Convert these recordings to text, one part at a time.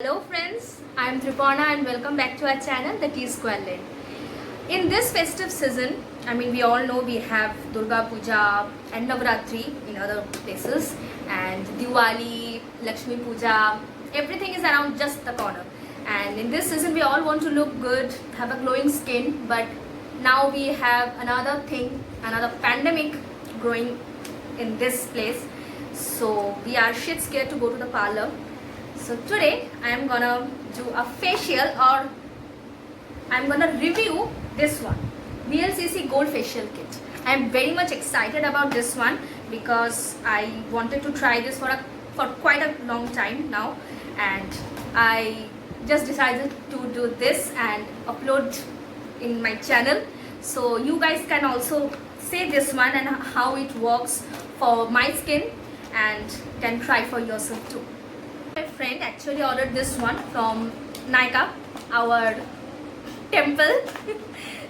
Hello friends, I am Tripona and welcome back to our channel, The T Square Lane. In this festive season, we all know we have Durga Puja and Navratri in other places, and Diwali, Lakshmi Puja, everything is around just the corner. And in this season we all want to look good, have a glowing skin, but now we have another thing, another pandemic growing in this place. So we are shit scared to go to the parlor. So today I am gonna do a facial, or I'm gonna review this one, VLCC Gold Facial Kit. I am very much excited about this one because I wanted to try this for quite a long time now, and I just decided to do this and upload in my channel, so you guys can also see this one and how it works for my skin and can try for yourself too. My friend actually ordered this one from Nykaa, our temple.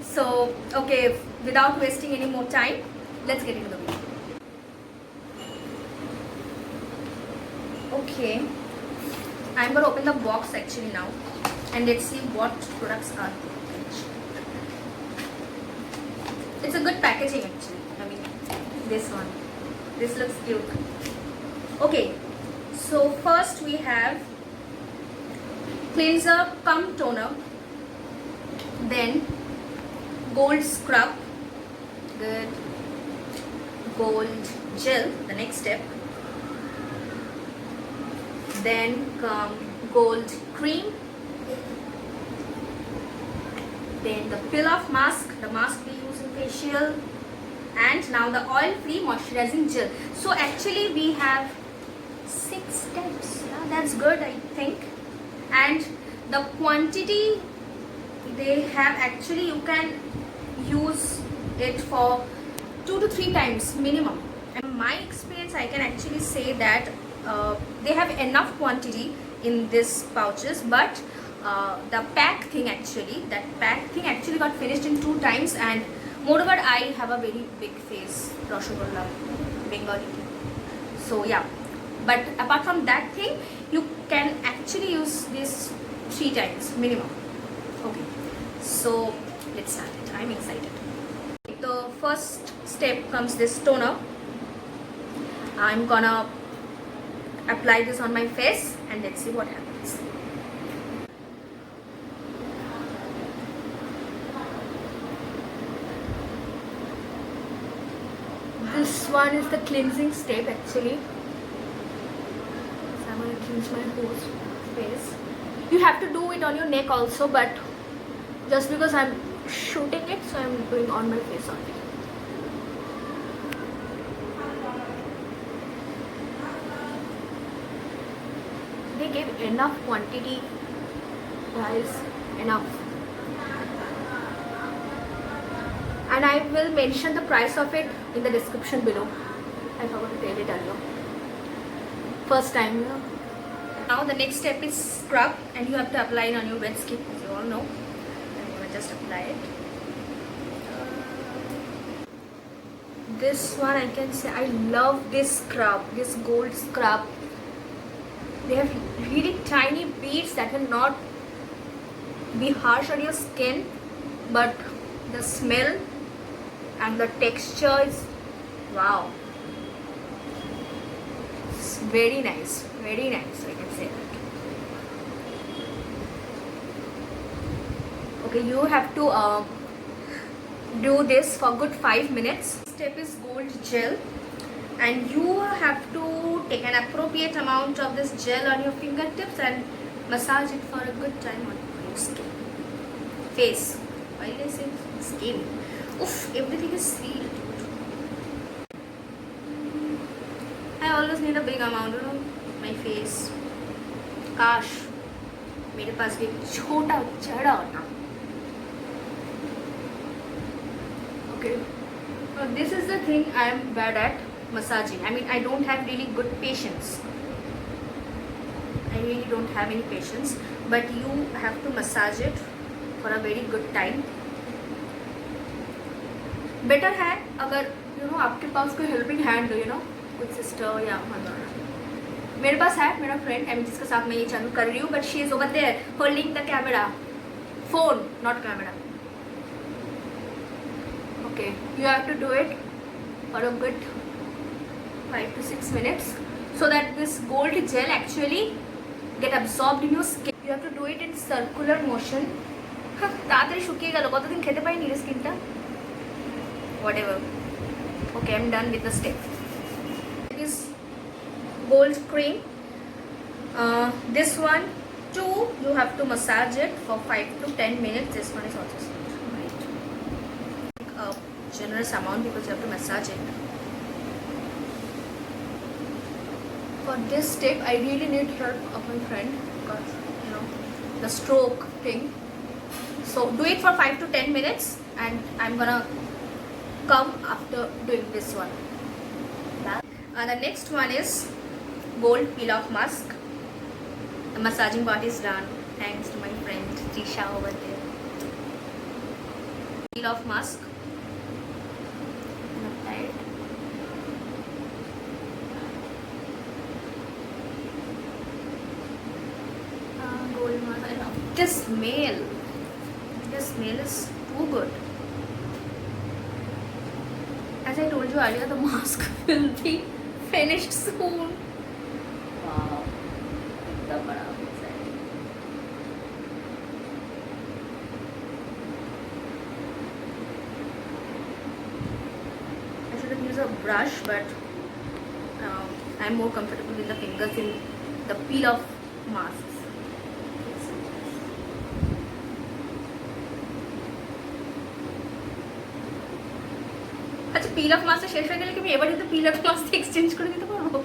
So okay, without wasting any more time, let's get into the video. Okay, I'm gonna open the box actually now and let's see what products are. It's a good packaging actually. This one, this looks cute. Okay, so first we have cleanser cum toner, then gold scrub, good, gold gel, the next step, then come gold cream, then the peel off mask, the mask we use in facial, and now the oil free moisturizing gel. So actually we have 6 steps. Yeah, that's good, I think. And the quantity they have, actually you can use it for 2 to 3 times minimum. In my experience, I can actually say that they have enough quantity in these pouches, but the pack thing actually got finished in 2 times, and moreover I have a very big face, Rasgulla, Bengali. So yeah, but apart from that thing, you can actually use this 3 times minimum. Okay, so let's start it. I'm excited. The first step comes this toner. I'm gonna apply this on my face and let's see what happens. This one is the cleansing step actually. I'm going to cleanse my whole face. You have to do it on your neck also, but just because I'm shooting it, so I'm doing on my face only. They gave enough quantity, guys, enough. And I will mention the price of it in the description below. I forgot to tell it earlier. First time, you know. Now the next step is scrub, and you have to apply it on your wet skin, as you all know. I'm going to just apply it. This one, I can say I love this scrub, this gold scrub. They have really tiny beads that will not be harsh on your skin, but the smell and the texture is wow. It's very nice, I can say that. Okay, you have to do this for good 5 minutes. Step is gold gel, and you have to take an appropriate amount of this gel on your fingertips and massage it for a good time on your skin, face. Why did I say skin? Oof, everything is sweet. I always need a big amount, you know, my face. काश मेरे पास भी एक छोटा चढ़ा होता. Okay, this is the thing I am bad at, massaging. I don't have really good patience. I really don't have any patience, but you have to massage it for a very good time. Better है अगर आपके पास कोई helping hand हो, कुछ sister या mother, मेरे पास है मेरा फ्रेंड, जिसके साथ मैं ये चालू कर रही हूँ, but she is over there holding the camera, phone not camera. Okay, you have to do it for a good 5 to 6 minutes so that this gold gel actually get absorbed in your skin. You have to do it in circular motion. তাড়াতাড়ি শুকিয়ে গেল, কতদিন খেতে পাইনি রে স্কিনটা. Whatever. Okay, I'm done with the step. This gold cream. This one too, you have to massage it for 5 to 10 minutes. This one is also right. A generous amount because you have to massage it. For this step, I really need help of my friend because you know the stroke thing. So do it for 5 to 10 minutes, and I'm gonna come after doing this one. The next one is gold peel off mask. The massaging part is done thanks to my friend Trisha over there. Peel off mask. Apply it. Gold mask. I love this smell. This smell is too good. As I told you earlier, the mask will be finished soon. Wow. The bada exciting. I should have used a brush, but I'm more comfortable with the fingers in the peel off masks. আচ্ছা, পিল of মাস্কটা শেষ হয়ে গেলে কি আমি এবার যদি পিল of mask exchange করে দিতে পারবো?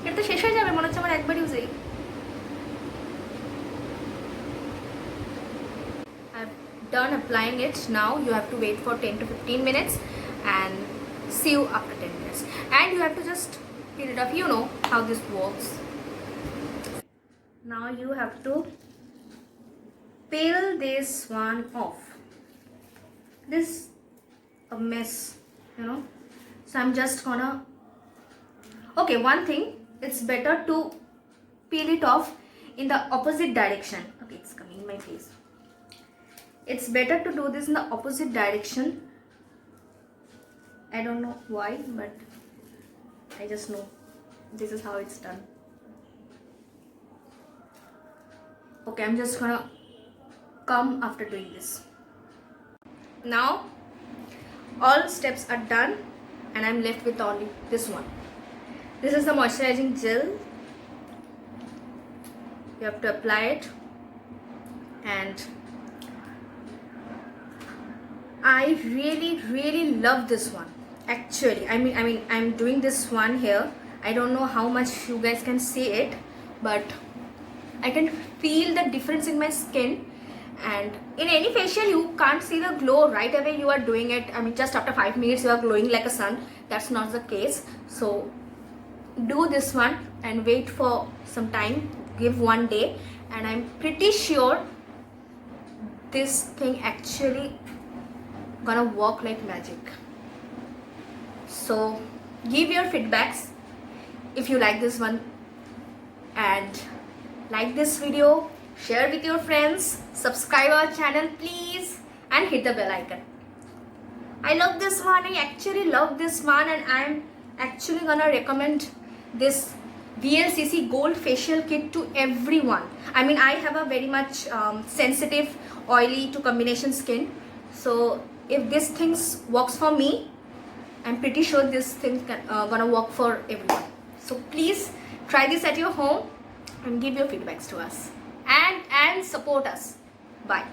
এটা তো শেষ হয়ে যাবে মনে হচ্ছে আমার একবার ইউজেই. I've done applying it. Now you have to wait for 10 to 15 minutes and see you after 10 minutes. And you have to just peel it off. You know how this works. Now you have to peel this one off. This a mess, you know. So I'm just gonna, okay, one thing, it's better to peel it off in the opposite direction. Okay, it's coming in my face. It's better to do this in the opposite direction. I don't know why, but I just know this is how it's done. Okay, I'm just gonna come after doing this. Now all steps are done and I'm left with only this one. This is the moisturizing gel. You have to apply it, and I really love this one. Actually, I mean I'm doing this one here. I don't know how much you guys can see it, but I can feel the difference in my skin. And in any facial you can't see the glow right away you are doing it. I mean just after 5 minutes you are glowing like a sun. That's not the case. So do this one and wait for some time, give one day, and I'm pretty sure this thing actually gonna work like magic. So give your feedbacks if you like this one, and like this video, share with your friends, subscribe our channel please, and hit the bell icon. I love this one. I actually love this one, and I'm actually gonna recommend this VLCC Gold Facial Kit to everyone. I mean I have a very much sensitive oily to combination skin, so if this things works for me, I'm pretty sure this thing gonna work for everyone. So please try this at your home and give your feedbacks to us and support us. Bye.